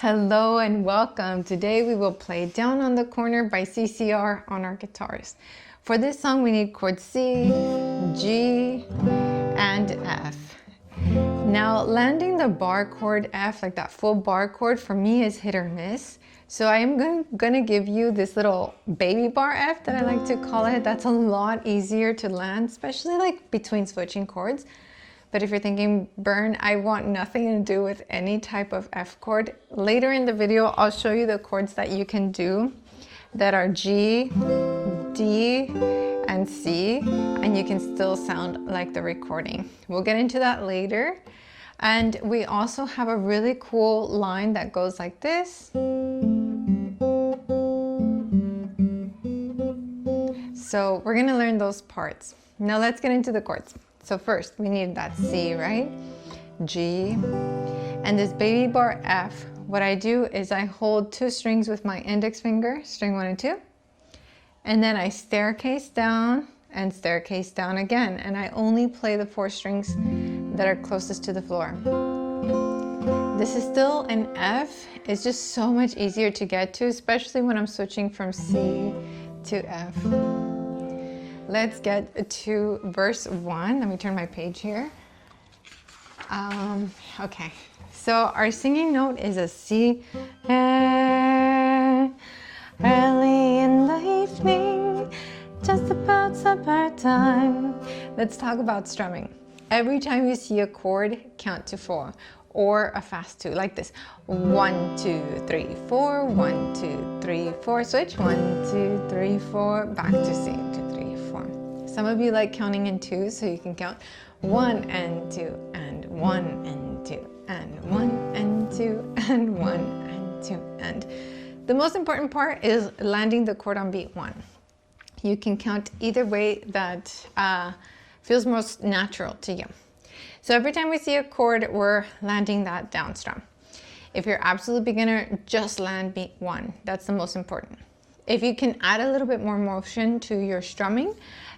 Hello and welcome. Today we will play Down on the Corner by CCR on our guitars. For this song we need chord C, G, and F. Now landing the bar chord F, like that full bar chord, for me is hit or miss. So I am gonna give you this little baby bar F that I like to call it. That's a lot easier to land, especially like between switching chords. But if you're thinking, Bern, I want nothing to do with any type of F chord, later in the video, I'll show you the chords that you can do that are G, D, and C, and you can still sound like the recording. We'll get into that later. And we also have a really cool line that goes like this. So we're gonna learn those parts. Now let's get into the chords. So first we need that C, right? G, and this baby bar F. What I do is I hold two strings with my index finger, string 1 and 2, and then I staircase down and staircase down again, and I only play the 4 strings that are closest to the floor. This is still an F. It's just so much easier to get to, especially when I'm switching from C to F. Let's get to verse 1. Let me turn my page here. Okay, so our singing note is a C. Early in the evening, just about supper time. Let's talk about strumming. Every time you see a chord, count to 4, or a fast 2, like this. 1, 2, 3, 4, 1, 2, 3, 4, switch, 1, 2, 3, 4, back to C, 2, 3, 4. Some of you like counting in 2, so you can count 1 and 2, and 1 and 2, and 1 and 2, and 1 and 2, and the most important part is landing the chord on beat 1. You can count either way that feels most natural to you. So every time we see a chord, we're landing that down strum. If you're absolute beginner, just land beat 1. That's the most important. If you can add a little bit more motion to your strumming,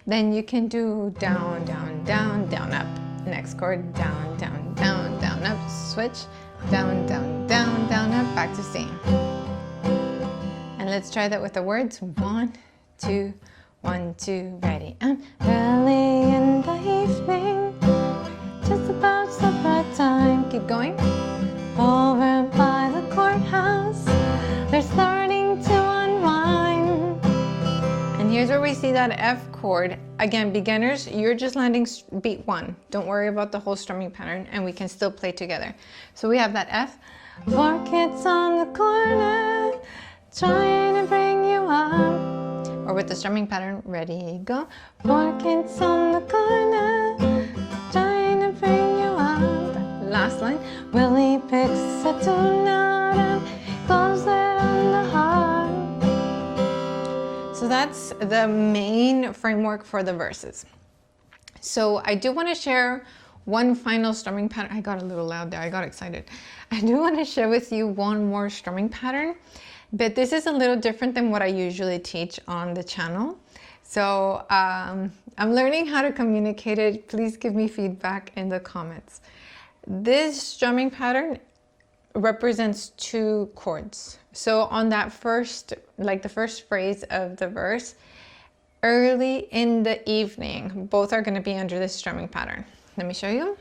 then you can do down, down, down, down, up. Next chord, down, down, down, down, up. Switch, down, down, down, down, up, back to C. And let's try that with the words. 1, 2, 1, 2, ready. And early in the evening, just about supper time. Keep going. Over by the courthouse, they're starting to unwind. And here's where we see that F chord. Again, beginners, you're just landing beat 1. Don't worry about the whole strumming pattern, and we can still play together. So we have that F. 4 kids on the corner, trying to bring you up. Or with the strumming pattern, ready, go. 4 kids on the corner, trying to bring you up. Last line. Willie picks a tune out and goes there on the heart. So that's the main framework for the verses. So I do want to share one final strumming pattern. I got a little loud there. I got excited. I do want to share with you one more strumming pattern, but this is a little different than what I usually teach on the channel. So I'm learning how to communicate it. Please give me feedback in the comments. This strumming pattern represents 2 chords. So on that first, like the first phrase of the verse, early in the evening, both are going to be under this strumming pattern. Let me show you.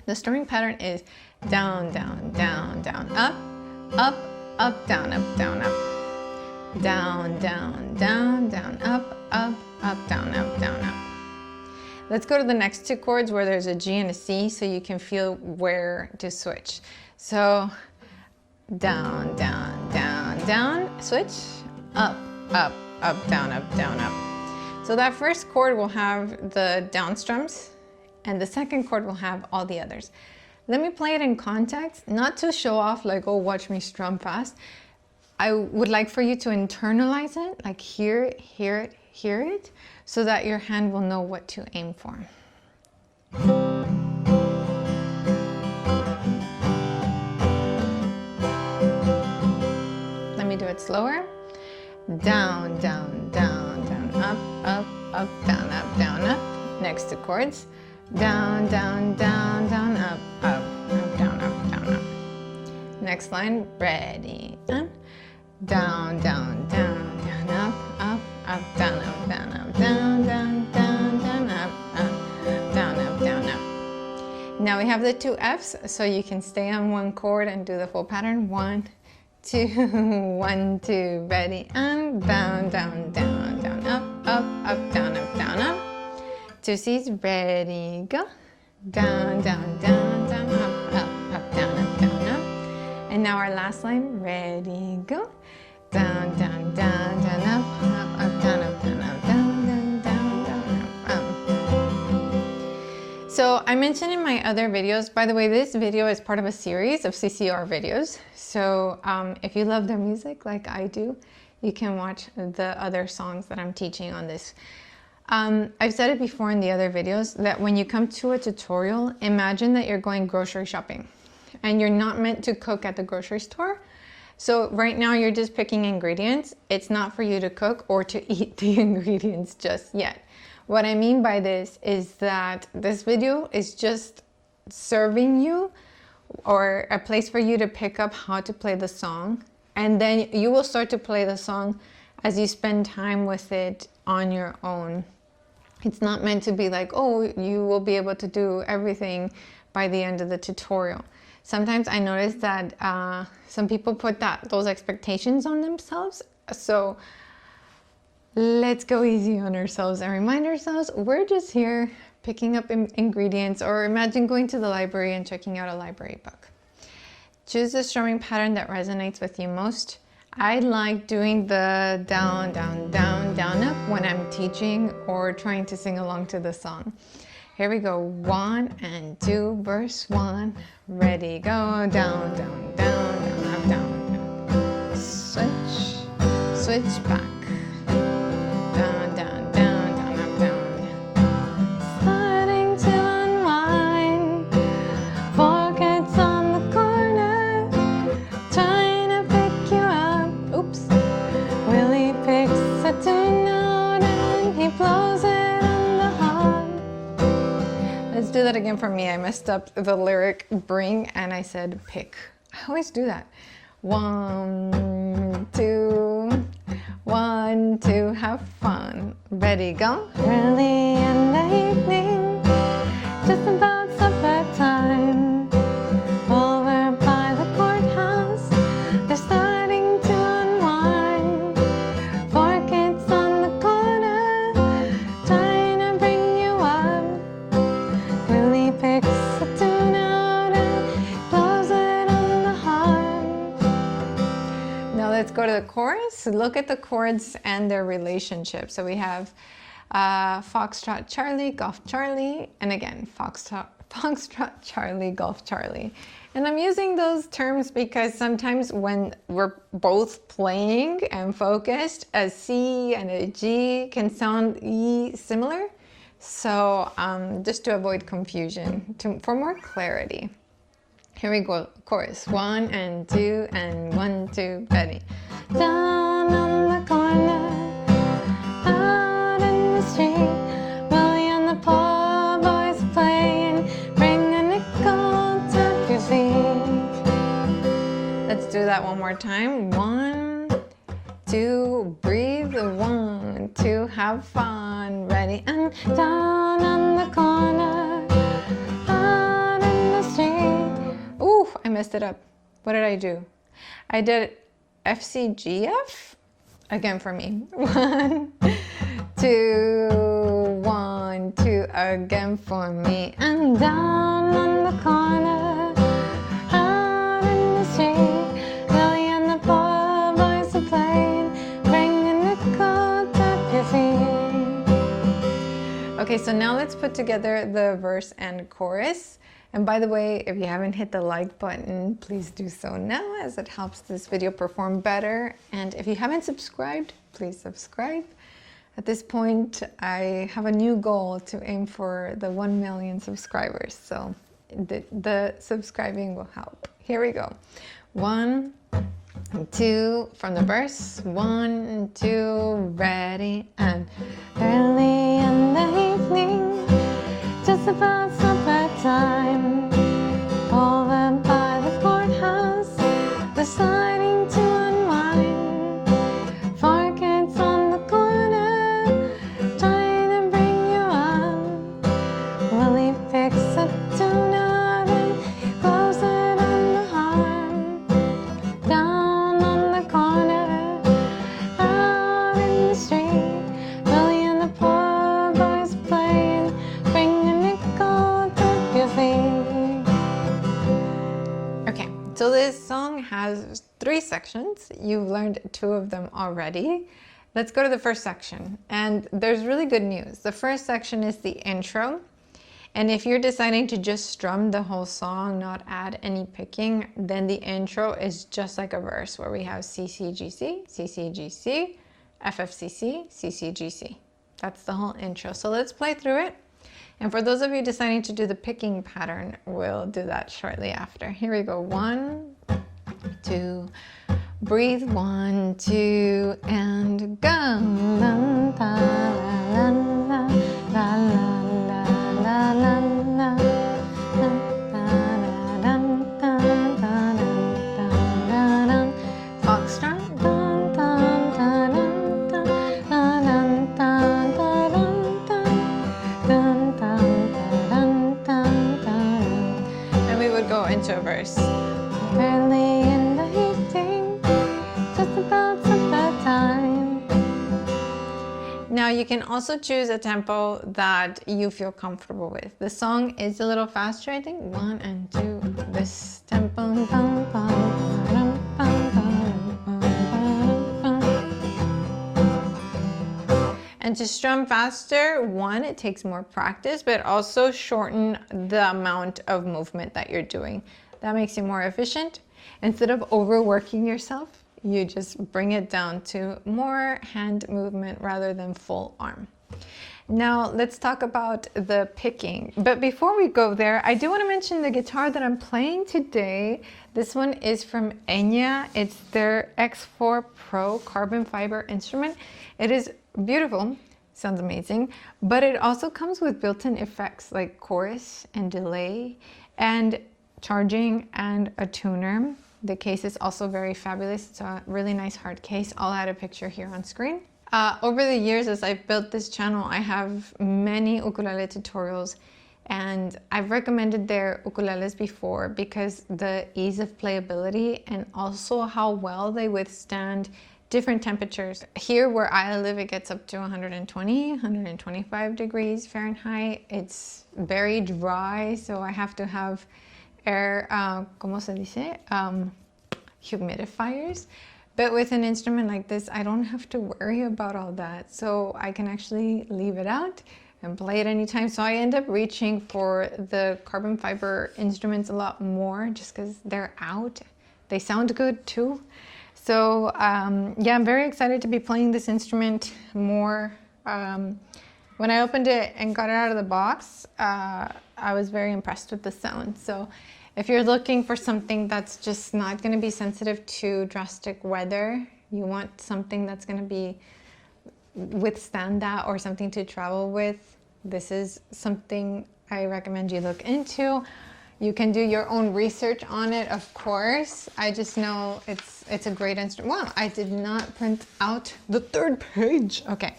The strumming pattern is down, down, down, down, up, up, up, down, up, down, up. Down, down, down, down, up, up, up, down, up, down, up. Let's go to the next 2 chords where there's a G and a C so you can feel where to switch. So down, down, down, down, switch, up, up, up, down, up, down, up. So that first chord will have the down strums, and the second chord will have all the others. Let me play it in context, not to show off like, oh, watch me strum fast. I would like for you to internalize it, like hear it, hear it, hear it, so that your hand will know what to aim for. Let me do it slower. Down, down, down, down, up, up, up, down, up, down, up. Next 2 chords. Down, down, down, down, up, up, up, down, up, down, up. Next line, ready, and down, down, down, down, up, up, up, down, up, down, up, down, down, down, down, up, up, down, up, down, up. Now we have the two Fs, so you can stay on one chord and do the full pattern. 1, 2, 1, 2, ready, and down, down, down, down, up, up, up, down, up, down, up. 2 Cs, ready, go. Down, down, down, down, up, up, up, down, up, down, up. And now our last line, ready, go. Down, down, down, down, up, up, up, down, up, down, up, down, down, down, down, up. So I mentioned in my other videos, by the way, this video is part of a series of CCR videos. So if you love their music like I do, you can watch the other songs that I'm teaching on this. I've said it before in the other videos that when you come to a tutorial, imagine that you're going grocery shopping and you're not meant to cook at the grocery store. So right now you're just picking ingredients. It's not for you to cook or to eat the ingredients just yet. What I mean by this is that this video is just serving you or a place for you to pick up how to play the song. And then you will start to play the song as you spend time with it on your own. It's not meant to be like, oh, you will be able to do everything by the end of the tutorial. Sometimes I notice that some people put those expectations on themselves. So let's go easy on ourselves and remind ourselves we're just here picking up ingredients, or imagine going to the library and checking out a library book. Choose the strumming pattern that resonates with you most. I like doing the down, down, down, down, up when I'm teaching or trying to sing along to the song. Here we go, 1 and 2, verse 1, ready, go, down, down, down, down, up, down, down. Switch back, down, down, down, down, up, down. Starting to unwind, pockets on the corner, trying to pick you up. Oops, Willie picks a tune note and he blows it on the harp. Let's do that again for me. I messed up the lyric bring and I said pick. I always do that. 1, 2, 1, 2, have fun. Ready, go. Early in the evening, just about supper time. Over by the courthouse, they're starting to unwind. 4 kids on the corner, trying to bring you up. Willie picks a tune out and blows it on the harp. Now let's go to the chorus. Look at the chords and their relationship. So we have Foxtrot, Charlie, Golf, Charlie, and again, Foxtrot, Charlie, Golf, Charlie. And I'm using those terms because sometimes when we're both playing and focused, a C and a G can sound similar. So just to avoid confusion, for more clarity. Here we go, chorus, 1 and 2 and 1, 2, ready. Down on the corner, out in the street, Willie and the poor boys playing, bring a nickel, tap your feet. Let's do that one more time. 1, 2, breathe, 1, 2, have fun, ready, and down on the corner, out in the street. Ooh, I messed it up. What did I do? I did FCGF again for me. 1, 2, 1, 2 again for me, and down on the corner, out in the street, Willie and the poor boys are playing, bring a nickel, tap your feet. Okay, so now let's put together the verse and chorus. And by the way, if you haven't hit the like button, please do so now, as it helps this video perform better. And if you haven't subscribed, please subscribe. At this point, I have a new goal to aim for the 1 million subscribers. So the subscribing will help. Here we go. 1, 2, from the verse. 1, 2, ready, and early in the evening, just about supper time, over by the courthouse, has 3 sections. You've learned 2 of them already. Let's go to the first section. And there's really good news. The first section is the intro. And if you're deciding to just strum the whole song, not add any picking, then the intro is just like a verse where we have CCGC, CCGC, FFCC, CCGC. That's the whole intro. So let's play through it. And for those of you deciding to do the picking pattern, we'll do that shortly after. Here we go. 1, 2, breathe, 1, 2, and go. La, la, la, la, la, la. And we would go into a verse. Early in the evening, just about that time. Now you can also choose a tempo that you feel comfortable with. The song is a little faster, I think. 1 and 2. This tempo. And to strum faster, 1, it takes more practice, but also shorten the amount of movement that you're doing. That makes you more efficient. Instead of overworking yourself, you just bring it down to more hand movement rather than full arm. Now let's talk about the picking. But before we go there, I do want to mention the guitar that I'm playing today. This one is from Enya. It's their X4 PRO carbon fiber instrument. It is beautiful, sounds amazing, but it also comes with built-in effects like chorus and delay and charging and a tuner. The case is also very fabulous. It's a really nice hard case. I'll add a picture here on screen. Over the years, as I've built this channel, I have many ukulele tutorials, and I've recommended their ukuleles before because the ease of playability and also how well they withstand different temperatures. Here where I live, it gets up to 120, 125 degrees Fahrenheit. It's very dry, so I have to have air, ¿cómo se dice? Humidifiers. But with an instrument like this, I don't have to worry about all that. So I can actually leave it out and play it anytime. So I end up reaching for the carbon fiber instruments a lot more just because they're out. They sound good too. So yeah, I'm very excited to be playing this instrument more. When I opened it and got it out of the box, I was very impressed with the sound. So if you're looking for something that's just not going to be sensitive to drastic weather, you want something that's going to be withstand that, or something to travel with, this is something I recommend you look into. You can do your own research on it, of course. I just know it's a great instrument. Wow, I did not print out the 3rd page. Okay.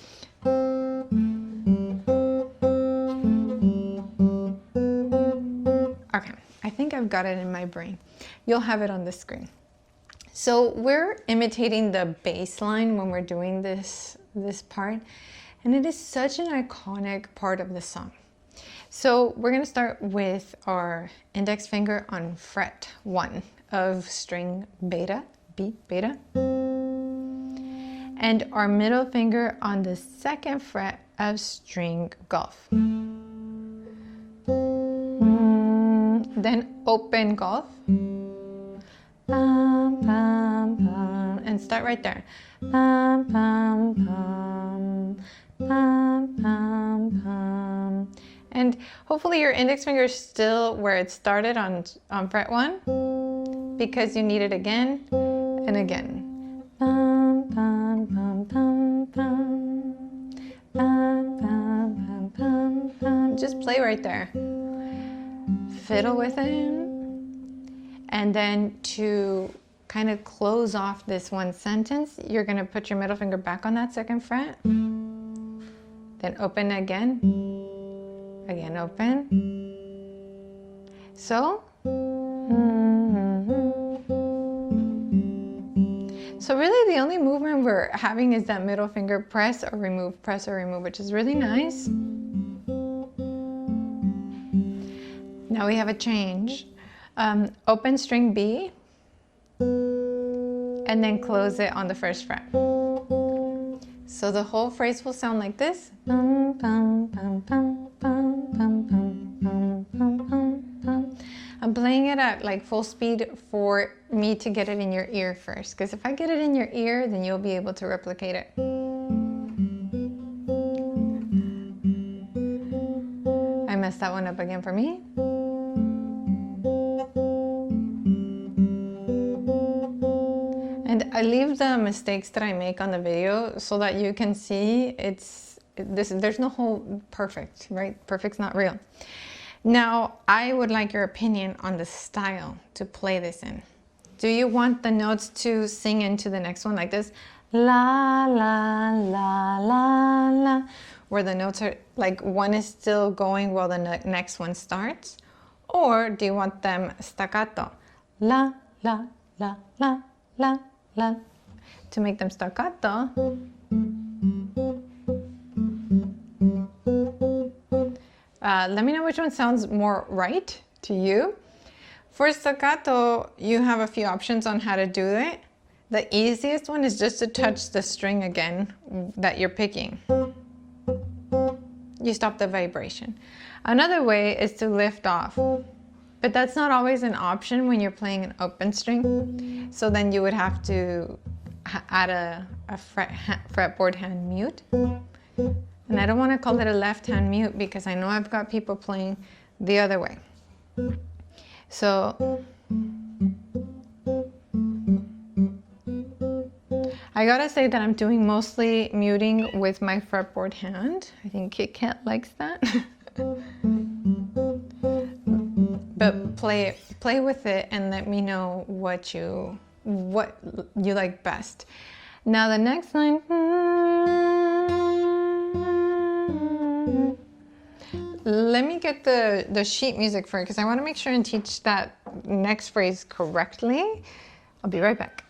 Okay, I think I've got it in my brain. You'll have it on the screen. So we're imitating the bass line when we're doing this part, and it is such an iconic part of the song. So we're going to start with our index finger on fret 1 of string beta, B beta, and our middle finger on the 2nd fret of string golf. Then open golf, and start right there. And hopefully your index finger is still where it started on fret 1, because you need it again and again. Just play right there. Fiddle with it. And then to kind of close off this one sentence, you're going to put your middle finger back on that 2nd fret. Then open again. Again, open. So really the only movement we're having is that middle finger press or remove, which is really nice. Now we have a change. Open string B, and then close it on the first fret. So the whole phrase will sound like this. I'm playing it at like full speed for me to get it in your ear first, because if I get it in your ear, then you'll be able to replicate it. I messed that one up again for me. And I leave the mistakes that I make on the video so that you can see there's no whole perfect, right? Perfect's not real. Now, I would like your opinion on the style to play this in. Do you want the notes to sing into the next one like this? La, la, la, la, la. Where the notes are like one is still going while the next one starts? Or do you want them staccato? La, la, la, la, la, la. To make them staccato, let me know which one sounds more right to you. For staccato, you have a few options on how to do it. The easiest one is just to touch the string again that you're picking. You stop the vibration. Another way is to lift off, but that's not always an option when you're playing an open string. So then you would have to add a fretboard hand mute. And I don't want to call it a left hand mute because I know I've got people playing the other way. So I gotta say that I'm doing mostly muting with my fretboard hand. I think Kit Kat likes that. But play with it and let me know what you like best. Now the next line. Let me get the sheet music for it because I want to make sure and teach that next phrase correctly. I'll be right back.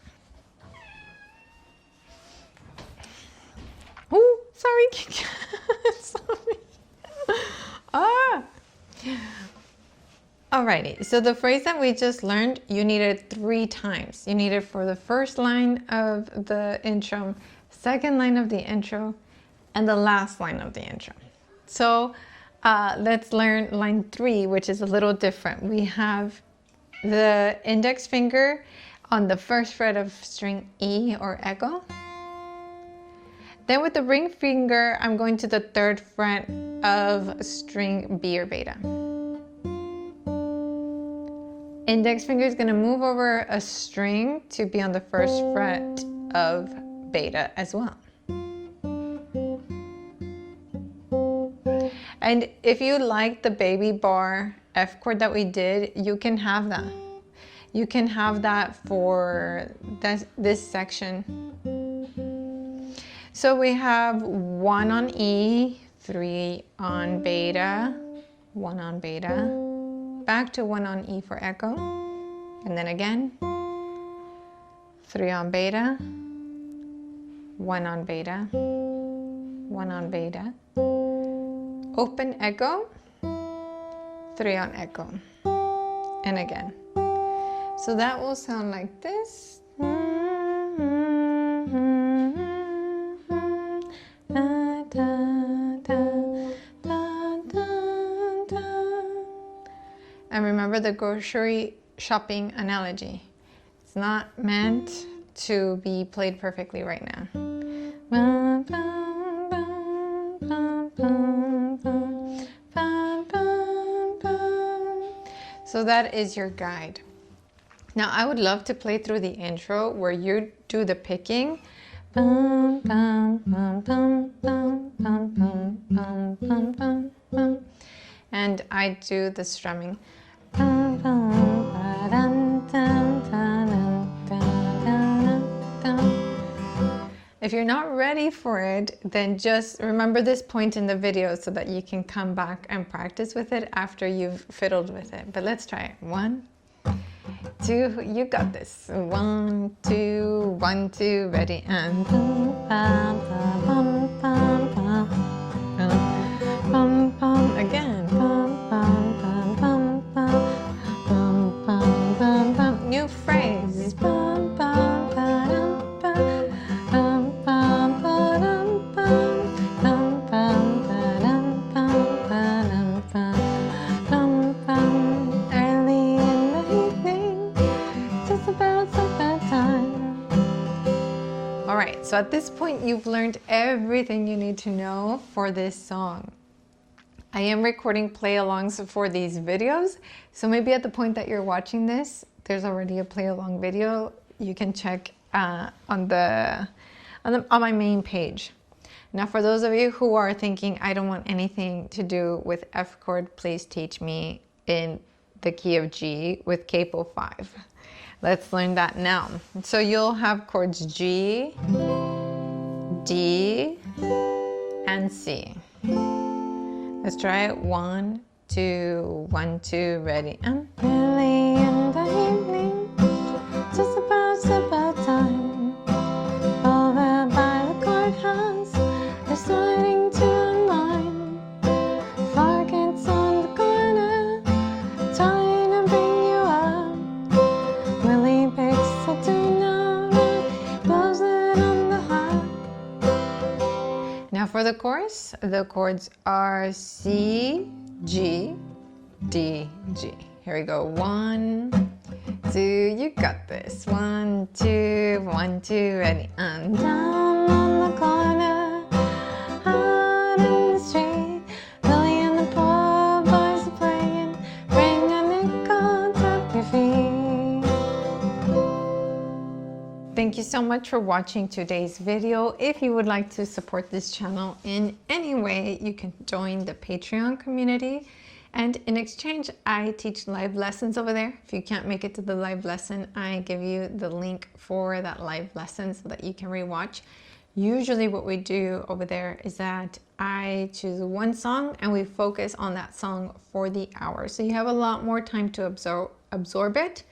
Oh, sorry. Sorry. Alrighty, so the phrase that we just learned, you need it 3 times. You need it for the first line of the intro, second line of the intro, and the last line of the intro. So let's learn line 3, which is a little different. We have the index finger on the first fret of string E or echo. Then with the ring finger, I'm going to the 3rd fret of string B or beta. Index finger is going to move over a string to be on the 1st fret of beta as well. And if you like the baby bar F chord that we did, you can have that. You can have that for this section. So we have 1 on E, 3 on beta, 1 on beta, back to 1 on E for echo, and then again, 3 on beta, 1 on beta, 1 on beta, open echo, 3 on echo, and again. So that will sound like this. And remember the grocery shopping analogy. It's not meant to be played perfectly right now. So that is your guide. Now I would love to play through the intro where you do the picking. And I do the strumming. If you're not ready for it, then just remember this point in the video so that you can come back and practice with it after you've fiddled with it. But let's try it. 1, 2, you got this. 1, 2, 1, 2, ready, and again. New phrase. right, so at this point you've learned everything you need to know for this song. I am recording play-alongs for these videos, so maybe at the point that you're watching this, there's already a play-along video. You can check on my main page. Now, for those of you who are thinking, I don't want anything to do with F chord, please teach me in the key of G with capo 5. Let's learn that now. So you'll have chords G, D, and C. Let's try it. 1, 2, 1, 2, ready. I'm really in the evening, just about time. Over by the courthouse, they're starting to unwind. Farkets on the corner, trying to bring you up. Willie picks a tune out and blows it on the harp. Now for the chorus, the chords are C, G, D, G. Here we go. 1, 2, you got this. 1, 2, 1, 2, ready. And down on the corner, out in the street, Billy and the poor boys are playing. Bring a nickel, tap your feet. Thank you so much for watching today's video. If you would like to support this channel in any way, you can join the Patreon community. And in exchange, I teach live lessons over there. If you can't make it to the live lesson, I give you the link for that live lesson so that you can rewatch. Usually what we do over there is that I choose one song and we focus on that song for the hour. So you have a lot more time to absorb it.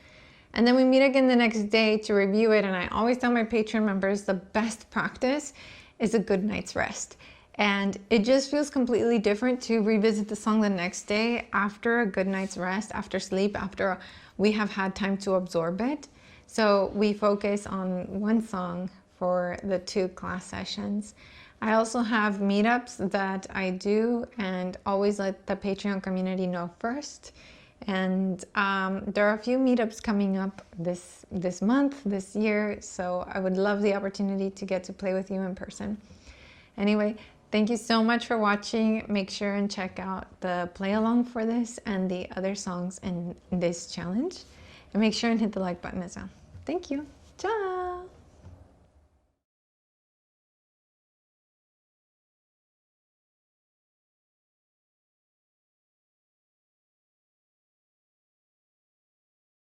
And then we meet again the next day to review it. And I always tell my Patreon members the best practice is a good night's rest. And it just feels completely different to revisit the song the next day after a good night's rest, after sleep, after we have had time to absorb it. So we focus on one song for the 2 class sessions. I also have meetups that I do and always let the Patreon community know first. And there are a few meetups coming up this month, this year, so I would love the opportunity to get to play with you in person. Anyway, thank you so much for watching. Make sure and check out the play along for this and the other songs in this challenge. And make sure and hit the like button as well. Thank you. Ciao!